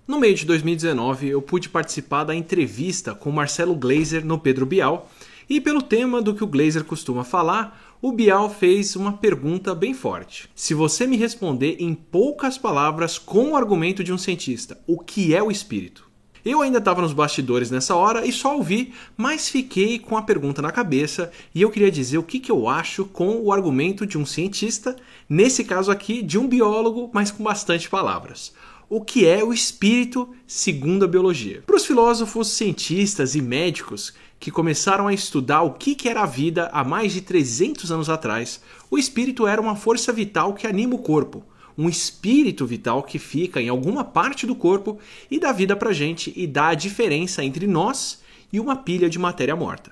No meio de 2019, eu pude participar da entrevista com Marcelo Gleiser no Pedro Bial, e pelo tema do que o Gleiser costuma falar, o Bial fez uma pergunta bem forte. Se você me responder em poucas palavras com o argumento de um cientista, o que é o espírito? Eu ainda estava nos bastidores nessa hora e só ouvi, mas fiquei com a pergunta na cabeça e eu queria dizer o que eu acho com o argumento de um cientista, nesse caso aqui de um biólogo, mas com bastante palavras. O que é o espírito segundo a biologia? Para os filósofos, cientistas e médicos que começaram a estudar o que era a vida há mais de 300 anos atrás, o espírito era uma força vital que anima o corpo. Um espírito vital que fica em alguma parte do corpo e dá vida pra gente e dá a diferença entre nós e uma pilha de matéria morta.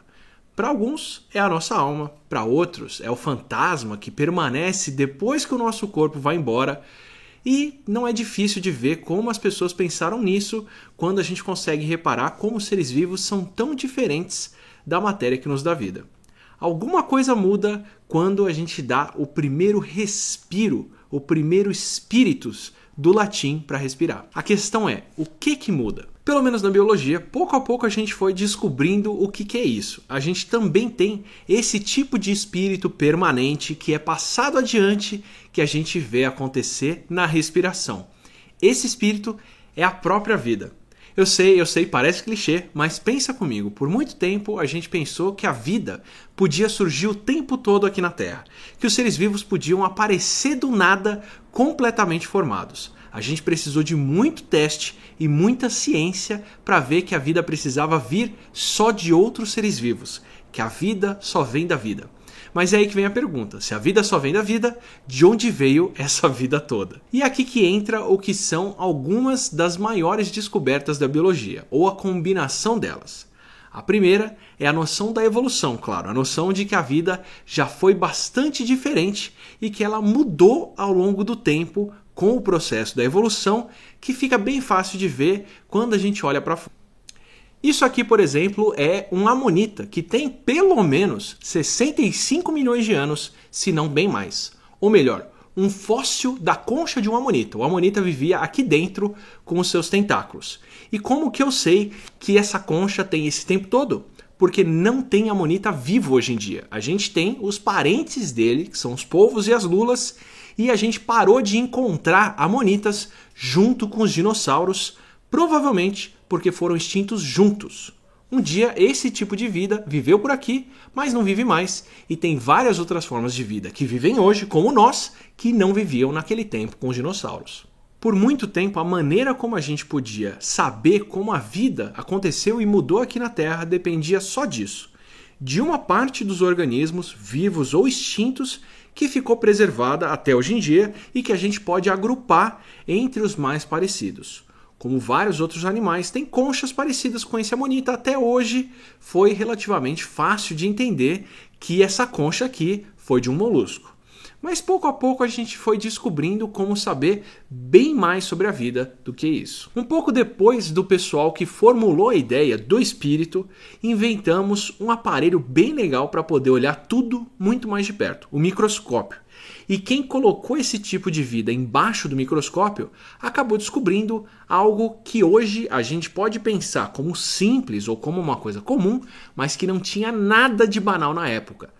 Para alguns é a nossa alma, para outros é o fantasma que permanece depois que o nosso corpo vai embora. E não é difícil de ver como as pessoas pensaram nisso quando a gente consegue reparar como os seres vivos são tão diferentes da matéria que nos dá vida. Alguma coisa muda quando a gente dá o primeiro respiro, o primeiro spiritus do latim para respirar. A questão é, o que muda? Pelo menos na biologia, pouco a pouco a gente foi descobrindo o que é isso. A gente também tem esse tipo de espírito permanente que é passado adiante, que a gente vê acontecer na respiração. Esse espírito é a própria vida. Eu sei, parece clichê, mas pensa comigo, por muito tempo a gente pensou que a vida podia surgir o tempo todo aqui na Terra, que os seres vivos podiam aparecer do nada completamente formados. A gente precisou de muito teste e muita ciência para ver que a vida precisava vir só de outros seres vivos, que a vida só vem da vida. Mas é aí que vem a pergunta, se a vida só vem da vida, de onde veio essa vida toda? E é aqui que entra o que são algumas das maiores descobertas da biologia, ou a combinação delas. A primeira é a noção da evolução, claro, a noção de que a vida já foi bastante diferente e que ela mudou ao longo do tempo com o processo da evolução, que fica bem fácil de ver quando a gente olha para fora. Isso aqui, por exemplo, é um amonita que tem pelo menos 65 milhões de anos, se não bem mais. Ou melhor, um fóssil da concha de um amonita. O amonita vivia aqui dentro com os seus tentáculos. E como que eu sei que essa concha tem esse tempo todo? Porque não tem amonita vivo hoje em dia. A gente tem os parentes dele, que são os polvos e as lulas, e a gente parou de encontrar amonitas junto com os dinossauros, provavelmente porque foram extintos juntos. Um dia esse tipo de vida viveu por aqui, mas não vive mais, e tem várias outras formas de vida que vivem hoje, como nós, que não viviam naquele tempo com os dinossauros. Por muito tempo, a maneira como a gente podia saber como a vida aconteceu e mudou aqui na Terra dependia só disso, de uma parte dos organismos, vivos ou extintos, que ficou preservada até hoje em dia e que a gente pode agrupar entre os mais parecidos. Como vários outros animais, têm conchas parecidas com esse amonita. Até hoje foi relativamente fácil de entender que essa concha aqui foi de um molusco. Mas pouco a pouco a gente foi descobrindo como saber bem mais sobre a vida do que isso. Um pouco depois do pessoal que formulou a ideia do espírito, inventamos um aparelho bem legal para poder olhar tudo muito mais de perto, o microscópio. E quem colocou esse tipo de vida embaixo do microscópio acabou descobrindo algo que hoje a gente pode pensar como simples ou como uma coisa comum, mas que não tinha nada de banal na época.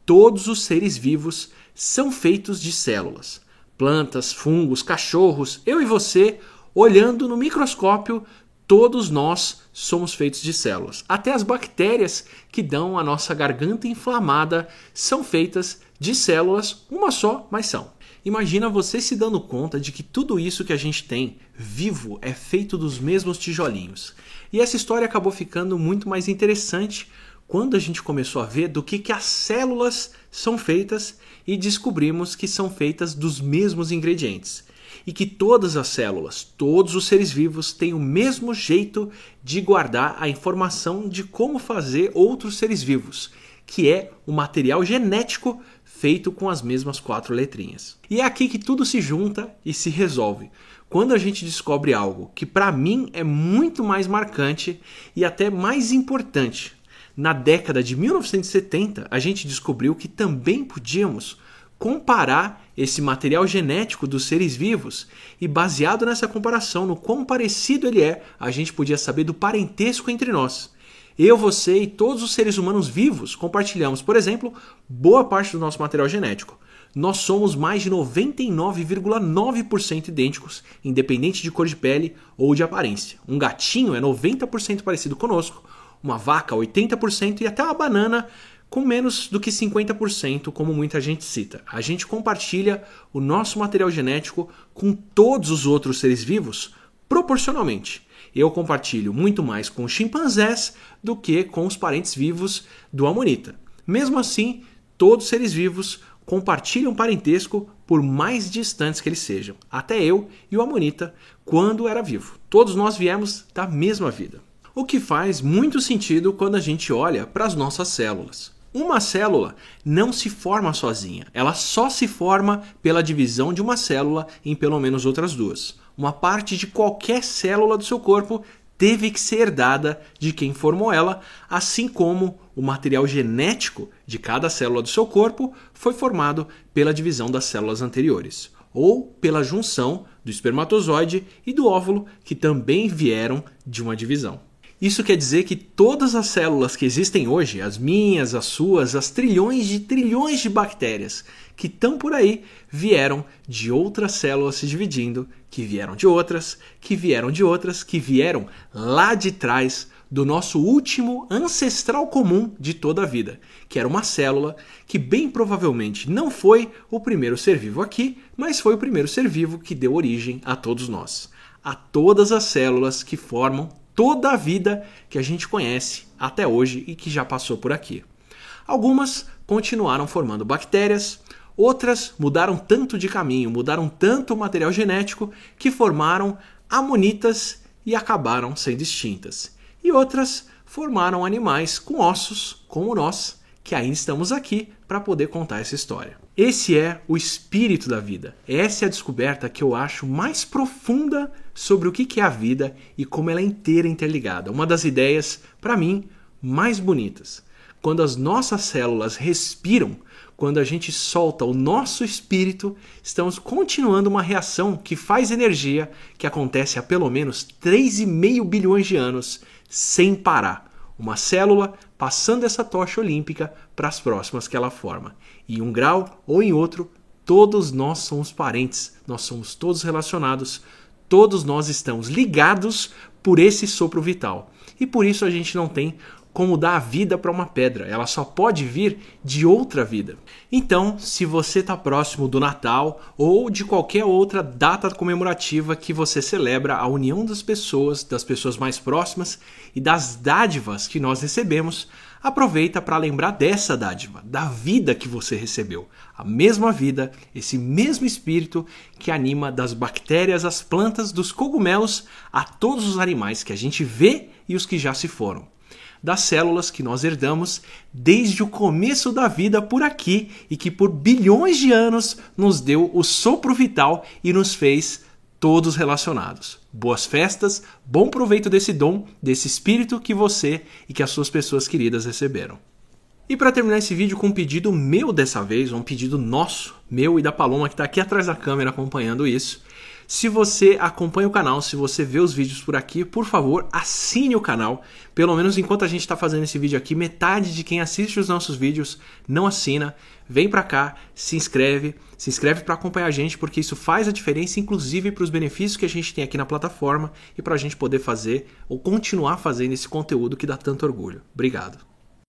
Todos os seres vivos são feitos de células. Plantas, fungos, cachorros, eu e você, olhando no microscópio, todos nós somos feitos de células. Até as bactérias que dão a nossa garganta inflamada são feitas de células, uma só, mas são. Imagina você se dando conta de que tudo isso que a gente tem vivo é feito dos mesmos tijolinhos. E essa história acabou ficando muito mais interessante quando a gente começou a ver do que as células são feitas e descobrimos que são feitas dos mesmos ingredientes. E que todas as células, todos os seres vivos têm o mesmo jeito de guardar a informação de como fazer outros seres vivos, que é o material genético feito com as mesmas 4 letrinhas. E é aqui que tudo se junta e se resolve. Quando a gente descobre algo que para mim é muito mais marcante e até mais importante. Na década de 1970, a gente descobriu que também podíamos comparar esse material genético dos seres vivos e, baseado nessa comparação, no quão parecido ele é, a gente podia saber do parentesco entre nós. Eu, você e todos os seres humanos vivos compartilhamos, por exemplo, boa parte do nosso material genético. Nós somos mais de 99,9% idênticos, independente de cor de pele ou de aparência. Um gatinho é 90% parecido conosco, uma vaca 80% e até uma banana com menos do que 50%, como muita gente cita. A gente compartilha o nosso material genético com todos os outros seres vivos proporcionalmente. Eu compartilho muito mais com os chimpanzés do que com os parentes vivos do amonita. Mesmo assim, todos os seres vivos compartilham parentesco por mais distantes que eles sejam. Até eu e o amonita quando era vivo. Todos nós viemos da mesma vida. O que faz muito sentido quando a gente olha para as nossas células. Uma célula não se forma sozinha, ela só se forma pela divisão de uma célula em pelo menos outras duas. Uma parte de qualquer célula do seu corpo teve que ser herdada de quem formou ela, assim como o material genético de cada célula do seu corpo foi formado pela divisão das células anteriores, ou pela junção do espermatozoide e do óvulo, que também vieram de uma divisão. Isso quer dizer que todas as células que existem hoje, as minhas, as suas, as trilhões de bactérias que estão por aí, vieram de outras células se dividindo, que vieram de outras, que vieram de outras, que vieram lá de trás do nosso último ancestral comum de toda a vida, que era uma célula que bem provavelmente não foi o primeiro ser vivo aqui, mas foi o primeiro ser vivo que deu origem a todos nós, a todas as células que formam toda a vida que a gente conhece até hoje e que já passou por aqui. Algumas continuaram formando bactérias, outras mudaram tanto de caminho, mudaram tanto o material genético que formaram amonitas e acabaram sendo extintas. E outras formaram animais com ossos, como nós, que ainda estamos aqui para poder contar essa história. Esse é o espírito da vida. Essa é a descoberta que eu acho mais profunda sobre o que é a vida e como ela é inteira interligada. Uma das ideias, para mim, mais bonitas. Quando as nossas células respiram, quando a gente solta o nosso espírito, estamos continuando uma reação que faz energia, que acontece há pelo menos 3,5 bilhões de anos, sem parar. Uma célula passando essa tocha olímpica para as próximas que ela forma. Em um grau ou em outro, todos nós somos parentes, nós somos todos relacionados, todos nós estamos ligados por esse sopro vital. E por isso a gente não tem como dar a vida para uma pedra, ela só pode vir de outra vida. Então, se você está próximo do Natal ou de qualquer outra data comemorativa que você celebra a união das pessoas mais próximas e das dádivas que nós recebemos, aproveita para lembrar dessa dádiva, da vida que você recebeu. A mesma vida, esse mesmo espírito que anima das bactérias, as plantas, dos cogumelos, a todos os animais que a gente vê e os que já se foram. Das células que nós herdamos desde o começo da vida por aqui e que por bilhões de anos nos deu o sopro vital e nos fez todos relacionados. Boas festas, bom proveito desse dom, desse espírito que você e que as suas pessoas queridas receberam. E para terminar esse vídeo com um pedido meu dessa vez, um pedido nosso, meu e da Paloma que está aqui atrás da câmera acompanhando isso. Se você acompanha o canal, se você vê os vídeos por aqui, por favor, assine o canal. Pelo menos enquanto a gente está fazendo esse vídeo aqui, metade de quem assiste os nossos vídeos não assina. Vem pra cá, se inscreve para acompanhar a gente, porque isso faz a diferença, inclusive para os benefícios que a gente tem aqui na plataforma e para a gente poder fazer ou continuar fazendo esse conteúdo que dá tanto orgulho. Obrigado.